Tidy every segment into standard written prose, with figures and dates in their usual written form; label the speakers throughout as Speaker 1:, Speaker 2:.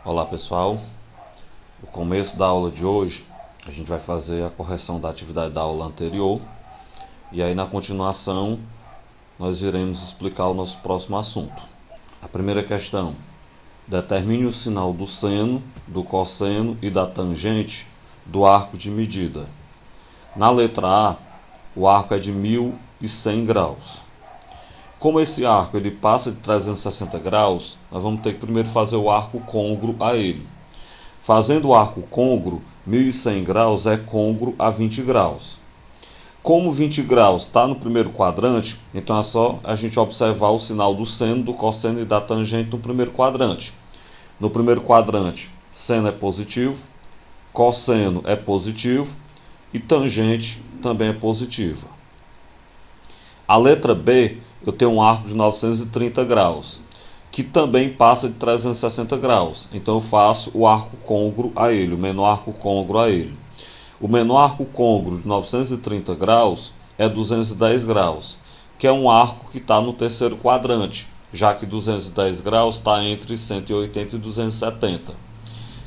Speaker 1: Olá pessoal, no começo da aula de hoje a gente vai fazer a correção da atividade da aula anterior e aí na continuação nós iremos explicar o nosso próximo assunto. A primeira questão: determine o sinal do seno, do cosseno e da tangente do arco de medida. Na letra A, o arco é de 1100 graus. Como esse arco ele passa de 360 graus, nós vamos ter que primeiro fazer o arco côngruo a ele. Fazendo o arco côngruo, 1100 graus é côngruo a 20 graus. Como 20 graus está no primeiro quadrante, então é só a gente observar o sinal do seno, do cosseno e da tangente no primeiro quadrante. No primeiro quadrante, seno é positivo, cosseno é positivo e tangente também é positiva. A letra B, eu tenho um arco de 930 graus, que também passa de 360 graus. Então eu faço o arco côngruo a ele, o menor arco côngruo a ele. O menor arco côngruo de 930 graus é 210 graus, que é um arco que está no terceiro quadrante, já que 210 graus está entre 180 e 270.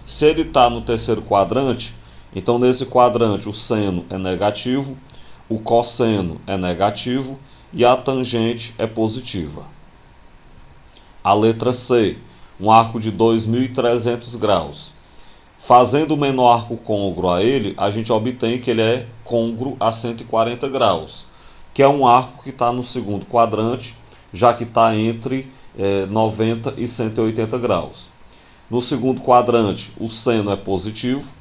Speaker 1: Se ele está no terceiro quadrante, então nesse quadrante o seno é negativo, o cosseno é negativo e a tangente é positiva. A letra C, um arco de 2.300 graus. Fazendo o menor arco côngruo a ele, a gente obtém que ele é côngruo a 140 graus, que é um arco que está no segundo quadrante, já que está entre 90 e 180 graus. No segundo quadrante, o seno é positivo,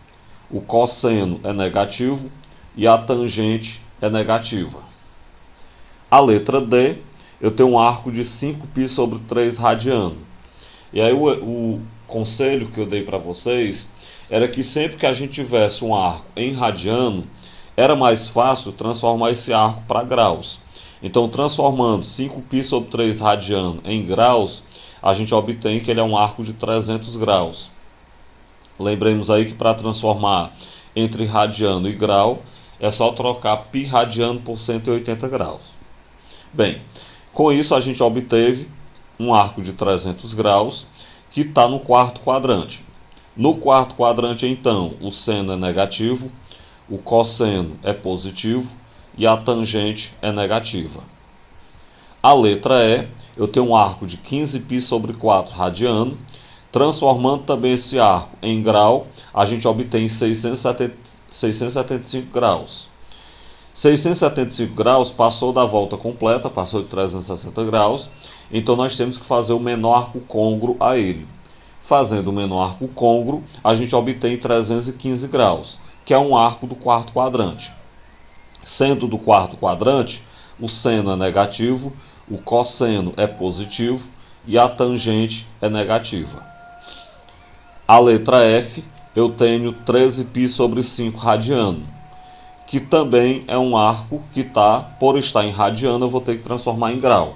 Speaker 1: o cosseno é negativo e a tangente é negativa. A letra D, eu tenho um arco de 5π sobre 3 radiano. E aí o conselho que eu dei para vocês era que sempre que a gente tivesse um arco em radiano, era mais fácil transformar esse arco para graus. Então, transformando 5π sobre 3 radiano em graus, a gente obtém que ele é um arco de 300 graus. Lembremos aí que para transformar entre radiano e grau, é só trocar π radiano por 180 graus. Bem, com isso a gente obteve um arco de 300 graus que está no quarto quadrante. No quarto quadrante, então, o seno é negativo, o cosseno é positivo e a tangente é negativa. A letra E, eu tenho um arco de 15π sobre 4 radiano. Transformando também esse arco em grau, a gente obtém 675 graus. 675 graus passou da volta completa, passou de 360 graus, então nós temos que fazer o menor arco côngruo a ele. Fazendo o menor arco côngruo, a gente obtém 315 graus, que é um arco do quarto quadrante. Sendo do quarto quadrante, o seno é negativo, o cosseno é positivo e a tangente é negativa. A letra F, eu tenho 13π sobre 5 radiano, que também é um arco que por estar em radiano, eu vou ter que transformar em grau.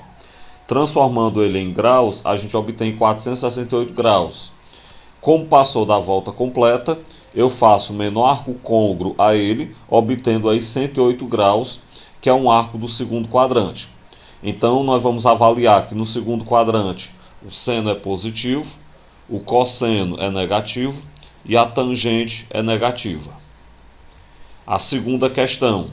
Speaker 1: Transformando ele em graus, a gente obtém 468 graus. Como passou da volta completa, eu faço o menor arco côngruo a ele, obtendo aí 108 graus, que é um arco do segundo quadrante. Então, nós vamos avaliar que no segundo quadrante o seno é positivo, o cosseno é negativo e a tangente é negativa. A segunda questão: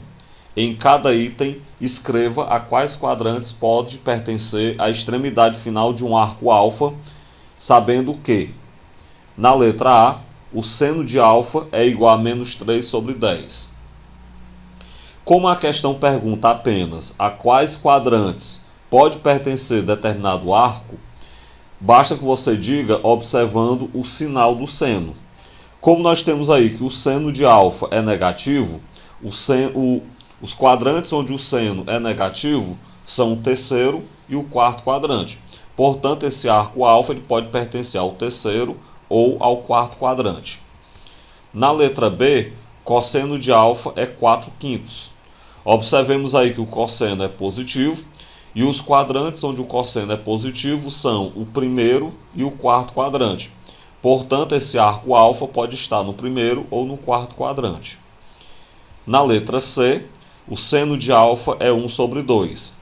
Speaker 1: em cada item, escreva a quais quadrantes pode pertencer a extremidade final de um arco alfa, sabendo que, na letra A, o seno de alfa é igual a menos 3 sobre 10. Como a questão pergunta apenas a quais quadrantes pode pertencer determinado arco, basta que você diga observando o sinal do seno. Como nós temos aí que o seno de alfa é negativo, os quadrantes onde o seno é negativo são o terceiro e o quarto quadrante. Portanto, esse arco alfa ele pode pertencer ao terceiro ou ao quarto quadrante. Na letra B, cosseno de alfa é 4/5. Observemos aí que o cosseno é positivo e os quadrantes onde o cosseno é positivo são o primeiro e o quarto quadrante. Portanto, esse arco alfa pode estar no primeiro ou no quarto quadrante. Na letra C, o seno de alfa é 1 sobre 2.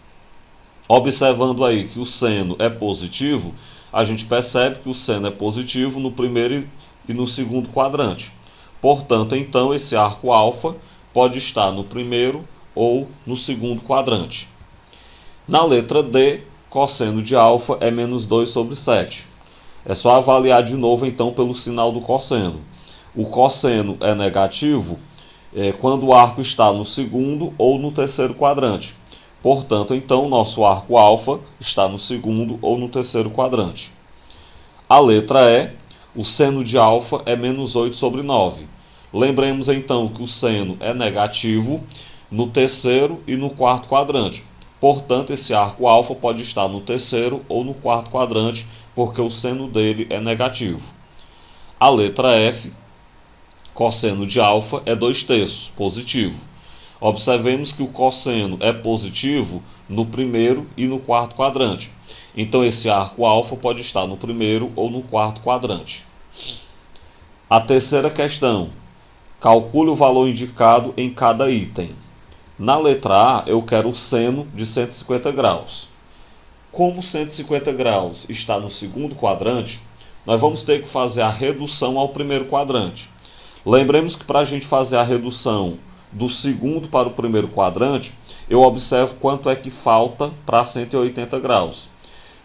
Speaker 1: Observando aí que o seno é positivo, a gente percebe que o seno é positivo no primeiro e no segundo quadrante. Portanto, então, esse arco alfa pode estar no primeiro ou no segundo quadrante. Na letra D, cosseno de alfa é menos 2 sobre 7. É só avaliar de novo, então, pelo sinal do cosseno. O cosseno é negativo quando o arco está no segundo ou no terceiro quadrante. Portanto, então, nosso arco alfa está no segundo ou no terceiro quadrante. A letra E, o seno de alfa é menos 8 sobre 9. Lembremos, então, que o seno é negativo no terceiro e no quarto quadrante. Portanto, esse arco alfa pode estar no terceiro ou no quarto quadrante, porque o seno dele é negativo. A letra F, cosseno de alfa é 2/3, positivo. Observemos que o cosseno é positivo no primeiro e no quarto quadrante. Então, esse arco alfa pode estar no primeiro ou no quarto quadrante. A terceira questão. Calcule o valor indicado em cada item. Na letra A, eu quero o seno de 150 graus. Como 150 graus está no segundo quadrante, nós vamos ter que fazer a redução ao primeiro quadrante. Lembremos que para a gente fazer a redução do segundo para o primeiro quadrante, eu observo quanto é que falta para 180 graus.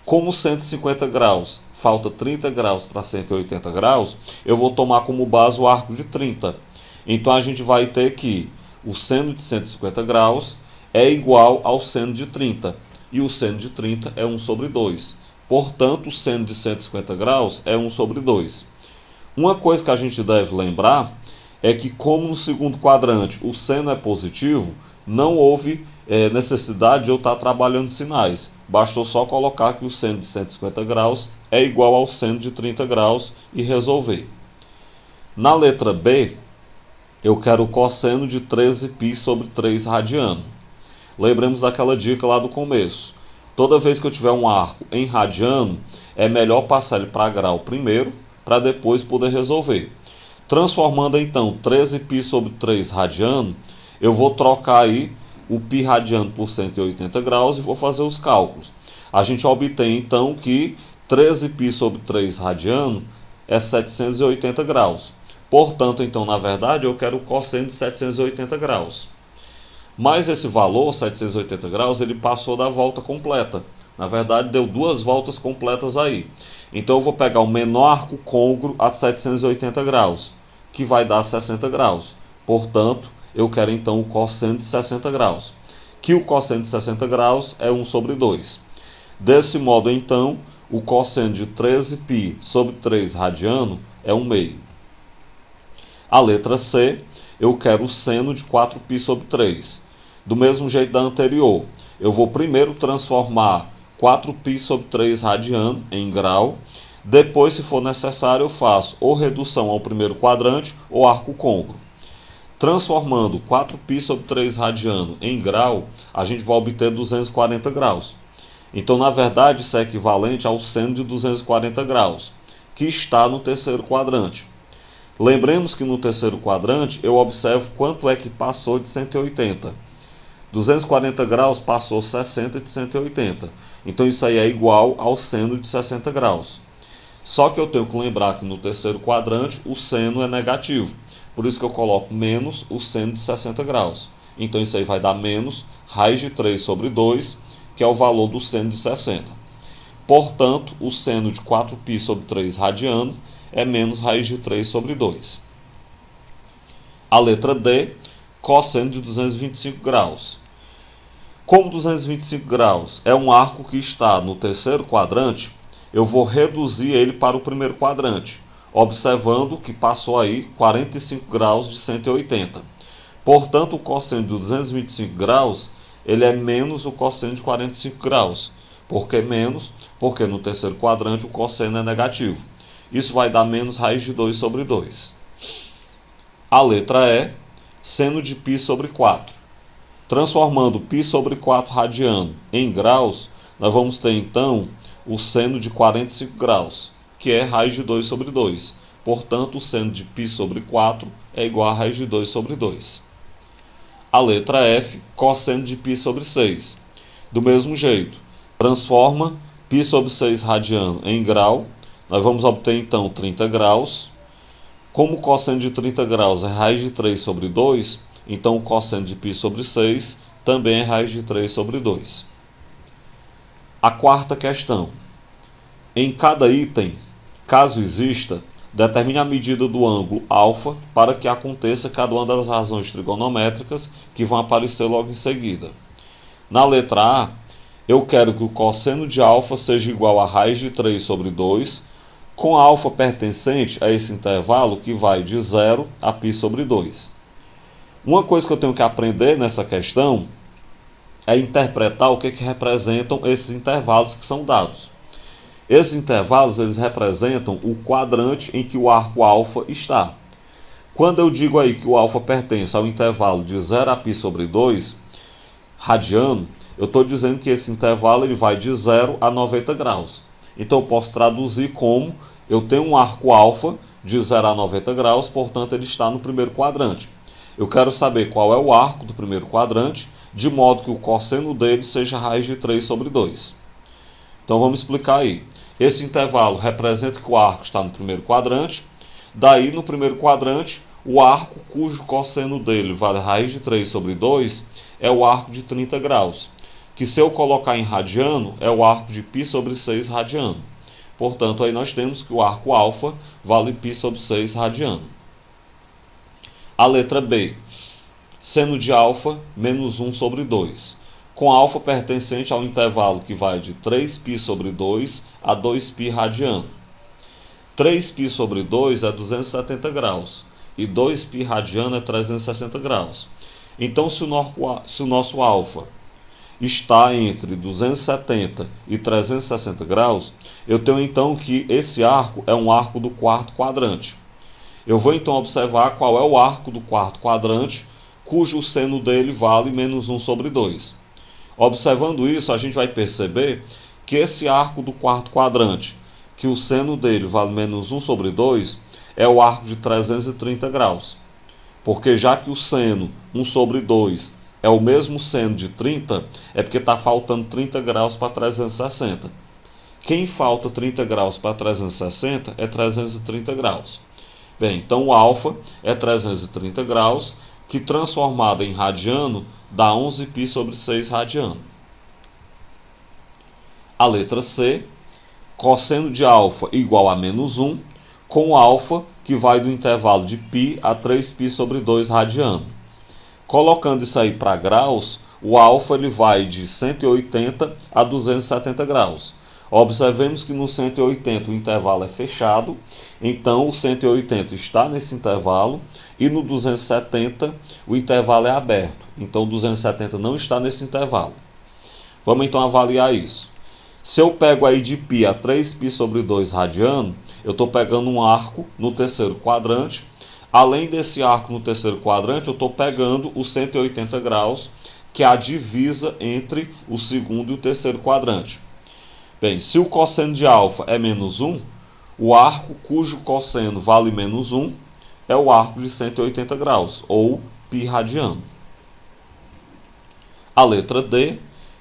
Speaker 1: Como 150 graus falta 30 graus para 180 graus, eu vou tomar como base o arco de 30. Então a gente vai ter que o seno de 150 graus é igual ao seno de 30. E o seno de 30 é 1 sobre 2. Portanto, o seno de 150 graus é 1 sobre 2. Uma coisa que a gente deve lembrar é que, como no segundo quadrante o seno é positivo, não houve necessidade de eu estar trabalhando sinais. Bastou só colocar que o seno de 150 graus é igual ao seno de 30 graus e resolver. Na letra B, eu quero o cosseno de 13π sobre 3 radiano. Lembremos daquela dica lá do começo. Toda vez que eu tiver um arco em radiano, é melhor passar ele para grau primeiro, para depois poder resolver. Transformando então 13π sobre 3 radiano, eu vou trocar aí o π radiano por 180 graus e vou fazer os cálculos. A gente obtém então que 13π sobre 3 radiano é 780 graus. Portanto, então, na verdade, eu quero o cosseno de 780 graus. Mas esse valor, 780 graus, ele passou da volta completa. Na verdade, deu 2 voltas completas aí. Então, eu vou pegar o menor arco côngruo a 780 graus, que vai dar 60 graus. Portanto, eu quero então o cosseno de 60 graus, que o cosseno de 60 graus é 1 sobre 2. Desse modo, então, o cosseno de 13π sobre 3 radiano é 1/2. A letra C, eu quero o seno de 4π sobre 3. Do mesmo jeito da anterior, eu vou primeiro transformar 4π sobre 3 radiano em grau. Depois, se for necessário, eu faço ou redução ao primeiro quadrante ou arco côngruo. Transformando 4π sobre 3 radiano em grau, a gente vai obter 240 graus. Então, na verdade, isso é equivalente ao seno de 240 graus, que está no terceiro quadrante. Lembremos que no terceiro quadrante eu observo quanto é que passou de 180. 240 graus passou 60 de 180. Então isso aí é igual ao seno de 60 graus. Só que eu tenho que lembrar que no terceiro quadrante o seno é negativo. Por isso que eu coloco menos o seno de 60 graus. Então isso aí vai dar menos raiz de 3 sobre 2, que é o valor do seno de 60. Portanto, o seno de 4π sobre 3 radiano é menos raiz de 3 sobre 2. A letra D, cosseno de 225 graus. Como 225 graus é um arco que está no terceiro quadrante, eu vou reduzir ele para o primeiro quadrante, observando que passou aí 45 graus de 180. Portanto, o cosseno de 225 graus ele é menos o cosseno de 45 graus. Por que menos? Porque no terceiro quadrante o cosseno é negativo. Isso vai dar menos raiz de 2 sobre 2. A letra E, seno de π sobre 4. Transformando π sobre 4 radiano em graus, nós vamos ter então o seno de 45 graus, que é raiz de 2 sobre 2. Portanto, o seno de π sobre 4 é igual a raiz de 2 sobre 2. A letra F, cosseno de π sobre 6. Do mesmo jeito, transforma π sobre 6 radiano em grau, nós vamos obter então 30 graus. Como o cosseno de 30 graus é raiz de 3 sobre 2, então o cosseno de π sobre 6 também é raiz de 3 sobre 2. A quarta questão. Em cada item, caso exista, determine a medida do ângulo alfa para que aconteça cada uma das razões trigonométricas que vão aparecer logo em seguida. Na letra A, eu quero que o cosseno de alfa seja igual a raiz de 3 sobre 2, com a alfa pertencente a esse intervalo que vai de 0 a π sobre 2. Uma coisa que eu tenho que aprender nessa questão é interpretar o que representam esses intervalos que são dados. Esses intervalos eles representam o quadrante em que o arco alfa está. Quando eu digo aí que o alfa pertence ao intervalo de 0 a π sobre 2 radiano, eu estou dizendo que esse intervalo ele vai de 0 a 90 graus. Então eu posso traduzir como eu tenho um arco alfa de 0 a 90 graus, portanto ele está no primeiro quadrante. Eu quero saber qual é o arco do primeiro quadrante, de modo que o cosseno dele seja raiz de 3 sobre 2. Então vamos explicar aí. Esse intervalo representa que o arco está no primeiro quadrante. Daí, no primeiro quadrante, o arco cujo cosseno dele vale raiz de 3 sobre 2 é o arco de 30 graus, que se eu colocar em radiano é o arco de π sobre 6 radiano. Portanto, aí nós temos que o arco alfa vale π sobre 6 radiano. A letra B. Seno de alfa menos 1 sobre 2. Com alfa pertencente ao intervalo que vai de 3π sobre 2 a 2π radiano. 3π sobre 2 é 270 graus e 2π radiano é 360 graus. Então, se o nosso alfa está entre 270 e 360 graus, eu tenho então que esse arco é um arco do quarto quadrante. Eu vou então observar qual é o arco do quarto quadrante, cujo seno dele vale menos 1 sobre 2. Observando isso, a gente vai perceber que esse arco do quarto quadrante, que o seno dele vale menos 1 sobre 2, é o arco de 330 graus. Porque já que o seno 1 sobre 2 é o mesmo seno de 30, é porque está faltando 30 graus para 360. Quem falta 30 graus para 360 é 330 graus. Bem, então o alfa é 330 graus, que transformado em radiano dá 11π sobre 6 radiano. A letra C, cosseno de alfa igual a menos 1, com alfa que vai do intervalo de π a 3π sobre 2 radiano. Colocando isso aí para graus, o alfa ele vai de 180 a 270 graus. Observemos que no 180 o intervalo é fechado, então o 180 está nesse intervalo, e no 270 o intervalo é aberto, então o 270 não está nesse intervalo. Vamos então avaliar isso. Se eu pego aí de π a 3π sobre 2 radiano, eu estou pegando um arco no terceiro quadrante. Além desse arco no terceiro quadrante, eu estou pegando os 180 graus, que é a divisa entre o segundo e o terceiro quadrante. Bem, se o cosseno de alfa é menos 1, o arco cujo cosseno vale menos 1 é o arco de 180 graus, ou π radiano. A letra D,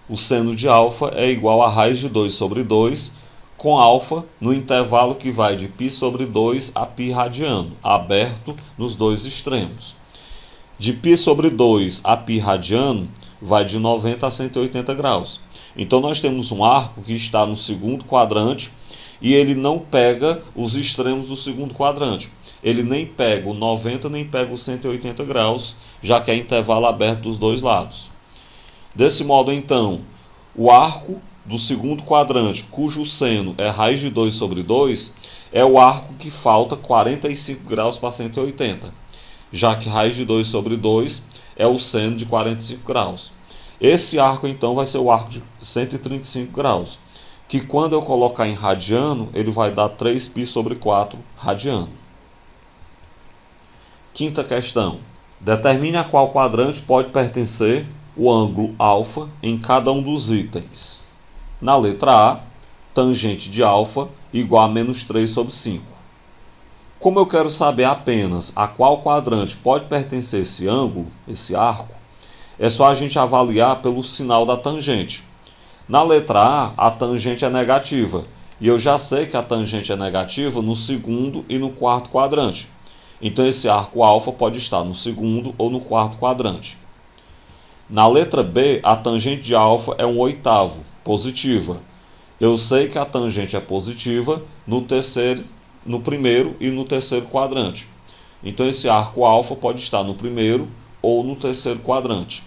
Speaker 1: o seno de alfa é igual a raiz de 2 sobre 2, com alfa no intervalo que vai de π sobre 2 a π radiano, aberto nos dois extremos. De π sobre 2 a π radiano vai de 90 a 180 graus. Então nós temos um arco que está no segundo quadrante e ele não pega os extremos do segundo quadrante. Ele nem pega o 90 nem pega os 180 graus, já que é intervalo aberto dos dois lados. Desse modo, então, o arco do segundo quadrante, cujo seno é raiz de 2 sobre 2, é o arco que falta 45 graus para 180, já que raiz de 2 sobre 2 é o seno de 45 graus. Esse arco, então, vai ser o arco de 135 graus, que quando eu colocar em radiano, ele vai dar 3π sobre 4 radiano. Quinta questão. Determine a qual quadrante pode pertencer o ângulo alfa em cada um dos itens. Na letra A, tangente de alfa igual a menos 3 sobre 5. Como eu quero saber apenas a qual quadrante pode pertencer esse ângulo, esse arco, é só a gente avaliar pelo sinal da tangente. Na letra A tangente é negativa. E eu já sei que a tangente é negativa no segundo e no quarto quadrante. Então esse arco alfa pode estar no segundo ou no quarto quadrante. Na letra B, a tangente de alfa é 1/8, positiva. Eu sei que a tangente é positiva no primeiro e no terceiro quadrante. Então esse arco alfa pode estar no primeiro ou no terceiro quadrante.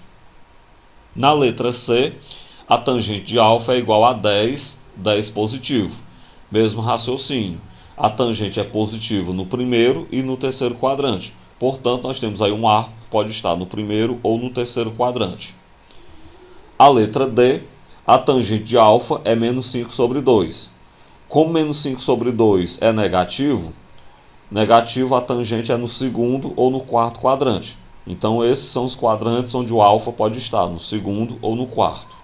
Speaker 1: Na letra C, a tangente de alfa é igual a 10, 10 positivo. Mesmo raciocínio. A tangente é positiva no primeiro e no terceiro quadrante. Portanto, nós temos aí um arco que pode estar no primeiro ou no terceiro quadrante. A letra D, a tangente de alfa é menos 5 sobre 2. Como menos 5 sobre 2 é negativo, a tangente é no segundo ou no quarto quadrante. Então, esses são os quadrantes onde o alfa pode estar, no segundo ou no quarto.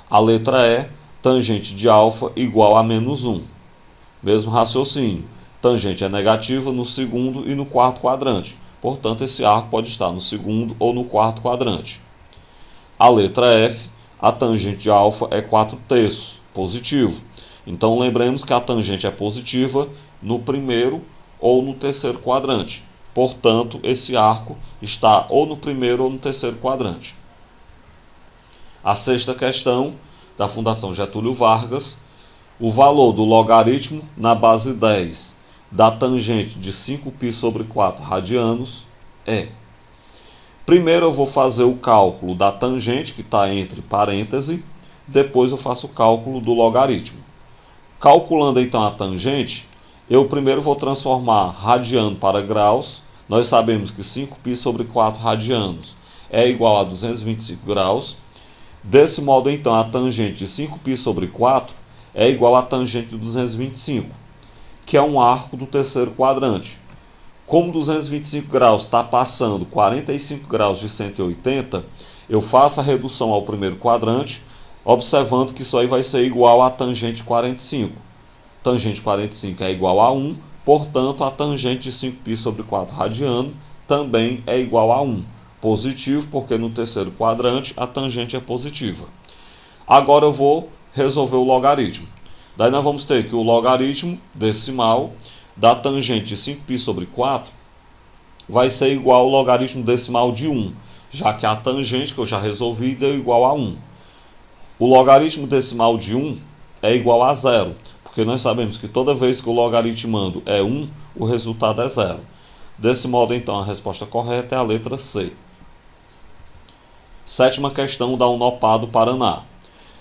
Speaker 1: A letra E, tangente de alfa igual a menos 1. Mesmo raciocínio. Tangente é negativa no segundo e no quarto quadrante. Portanto, esse arco pode estar no segundo ou no quarto quadrante. A letra F, a tangente de alfa é 4/3, positivo. Então, lembremos que a tangente é positiva no primeiro ou no terceiro quadrante. Portanto, esse arco está ou no primeiro ou no terceiro quadrante. A sexta questão da Fundação Getúlio Vargas, o valor do logaritmo na base 10 da tangente de 5π sobre 4 radianos é... Primeiro eu vou fazer o cálculo da tangente, que está entre parênteses, depois eu faço o cálculo do logaritmo. Calculando então a tangente, eu primeiro vou transformar radiano para graus. Nós sabemos que 5π sobre 4 radianos é igual a 225 graus. Desse modo, então, a tangente de 5π sobre 4 é igual à tangente de 225, que é um arco do terceiro quadrante. Como 225 graus está passando 45 graus de 180, eu faço a redução ao primeiro quadrante, observando que isso aí vai ser igual à tangente 45. Tangente 45 é igual a 1, portanto, a tangente de 5π sobre 4 radiano também é igual a 1. Positivo, porque no terceiro quadrante a tangente é positiva. Agora eu vou resolver o logaritmo. Daí nós vamos ter que o logaritmo decimal da tangente de 5π sobre 4 vai ser igual ao logaritmo decimal de 1, já que a tangente que eu já resolvi deu igual a 1. O logaritmo decimal de 1 é igual a 0, porque nós sabemos que toda vez que o logaritmando é 1, o resultado é 0. Desse modo, então, a resposta correta é a letra C. Sétima questão da Unopar do Paraná.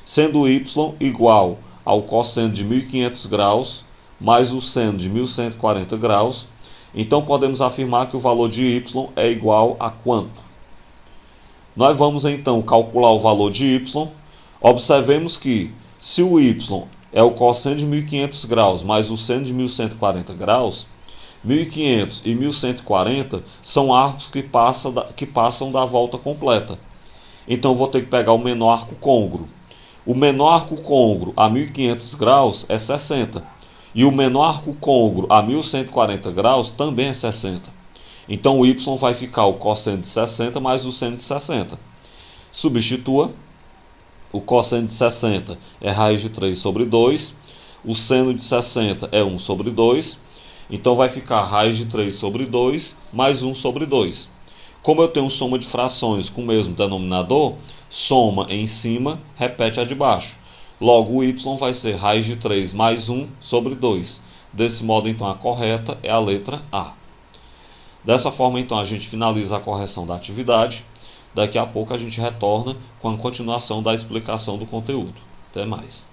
Speaker 1: Sendo y igual ao cosseno de 1500 graus mais o seno de 1140 graus, então podemos afirmar que o valor de y é igual a quanto? Nós vamos então calcular o valor de y. Observemos que se o y é o cosseno de 1500 graus mais o seno de 1140 graus, 1500 e 1140 são arcos que passam da volta completa. Então eu vou ter que pegar o menor arco côngruo. O menor arco côngruo a 1500 graus é 60. E o menor arco côngruo a 1140 graus também é 60. Então o y vai ficar o cosseno de 60 mais o seno de 60. Substitua. O cosseno de 60 é raiz de 3 sobre 2. O seno de 60 é 1 sobre 2. Então vai ficar raiz de 3 sobre 2 mais 1 sobre 2. Como eu tenho soma de frações com o mesmo denominador, soma em cima, repete a de baixo. Logo, o y vai ser raiz de 3 mais 1 sobre 2. Desse modo, então, a correta é a letra A. Dessa forma, então, a gente finaliza a correção da atividade. Daqui a pouco a gente retorna com a continuação da explicação do conteúdo. Até mais.